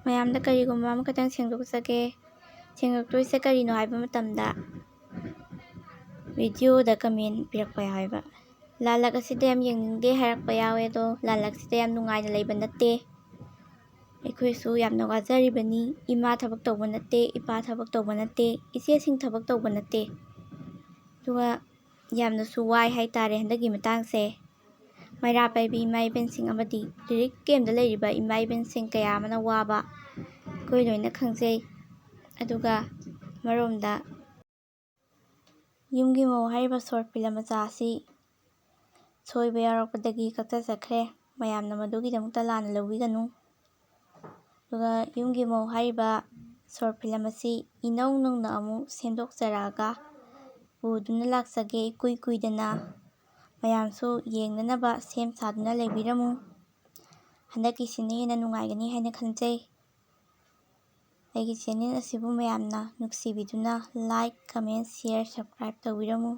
ꯃꯌꯥꯝꯗ ꯀꯔꯤꯒꯨꯝꯕ ꯑꯃꯈꯛꯇꯪ ꯁꯦꯡꯗꯣꯛꯆꯒꯦ꯫ ꯁꯦꯡꯗꯣꯛꯇꯣꯏꯁꯦ ꯀꯔꯤꯅꯣ ꯍꯥꯏꯕ ꯃꯇꯝꯗ ꯚꯤꯗꯤꯑꯣꯗ ꯀꯃꯦꯟ ꯄꯤꯔꯛꯄ ꯌꯥꯎꯋꯦꯕ꯫ ꯂꯥꯜꯂꯛ ꯑꯁꯤꯗ ꯌꯥꯝ ꯌꯦꯡꯅꯤꯡꯗꯦ ꯍꯥꯏꯔꯛꯄ ꯌꯥꯎꯋꯦ, ꯑꯗꯣ ꯂꯥꯜꯂꯛꯁꯤꯗ ꯌꯥꯝ ꯅꯨꯡꯉꯥꯏꯅ ꯂꯩꯕ ꯅꯠꯇꯦ꯫ ꯑꯩꯈꯣꯏꯁꯨ ꯌꯥꯝꯅ ꯋꯥꯖꯔꯤꯕꯅꯤ꯫ ꯏꯃꯥ ꯊꯕꯛ ꯇꯧꯕ ꯅꯠꯇꯦ, ꯏꯄꯥ ꯊꯕꯛ ꯇꯧꯕ ꯅꯠꯇꯦ, ꯏꯆꯦꯁꯤꯡ ꯊꯕꯛ ꯇꯧꯕ ꯅꯠꯇꯦ꯫ ꯑꯗꯨꯒ ꯌꯥꯝꯅꯁꯨ ꯋꯥꯏ ꯍꯥꯏꯇꯥꯔꯦ ꯍꯟꯗꯛꯀꯤ ꯃꯇꯥꯡꯁꯦ꯫ ꯃꯩꯔꯥ ꯄꯥꯏꯕꯤ ꯏꯃꯥ ꯏꯕꯦꯟꯁꯤꯡ ꯑꯃꯗꯤ ꯂꯤꯔꯤꯛ ꯀꯦꯝꯗ ꯂꯩꯔꯤꯕ ꯏꯃꯥ ꯏꯕꯦꯟꯁꯤꯡ ꯀꯌꯥ ꯑꯃꯅ ꯋꯥꯕ ꯑꯩꯈꯣꯏ ꯂꯣꯏꯅ ꯈꯪꯖꯩ꯫ ꯑꯗꯨꯒ ꯑꯃꯔꯣꯝꯗ ꯌꯨꯝꯒꯤ ꯃꯧ ꯍꯥꯏꯔꯤꯕ ꯁꯣꯔꯠ ꯐꯤꯂꯝ ꯃꯆꯥ ꯑꯁꯤ ꯁꯣꯏꯕ ꯌꯥꯎꯔꯛꯄꯗꯒꯤ ꯀꯛꯊꯠꯆꯈ꯭ꯔꯦ꯫ ꯃꯌꯥꯝꯅ ꯃꯗꯨꯒꯤꯗꯃꯛꯇ ꯂꯥꯟꯅ ꯂꯧꯕꯤꯒꯅꯨ꯫ ꯑꯗꯨꯒ ꯌꯨꯝꯒꯤ ꯃꯧ ꯍꯥꯏꯔꯤꯕ ꯁꯣꯔꯠ ꯐꯤꯂꯝ ꯑꯁꯤ ꯏꯅꯧ ꯅꯧꯅ ꯑꯃꯨꯛ ꯁꯦꯝꯗꯣꯛꯆꯔꯛꯑꯒ ꯄꯨꯗꯨꯅ ꯂꯥꯛꯆꯒꯦ ꯏꯀꯨꯏ ꯀꯨꯏꯗꯅ꯫ ꯃꯌꯥꯝꯁꯨ ꯌꯦꯡꯅꯅꯕ ꯁꯦꯝ ꯁꯥꯗꯨꯅ ꯂꯩꯕꯤꯔꯝꯃꯨ꯫ ꯍꯟꯗꯛꯀꯤꯁꯤꯅ ꯍꯦꯟꯅ ꯅꯨꯡꯉꯥꯏꯒꯅꯤ ꯍꯥꯏꯅ ꯈꯟꯖꯩ꯫ ꯑꯩꯒꯤ ꯆꯦꯅꯦꯜ ꯑꯁꯤꯕꯨ ꯃꯌꯥꯝꯅ ꯅꯨꯡꯁꯤꯕꯤꯗꯨꯅ ꯂꯥꯏꯛ, ꯀꯃꯦꯟ, ꯁꯤꯌꯔ, ꯁꯕꯁꯀ꯭ꯔꯥꯏꯕ ꯇꯧꯕꯤꯔꯝꯃꯨ꯫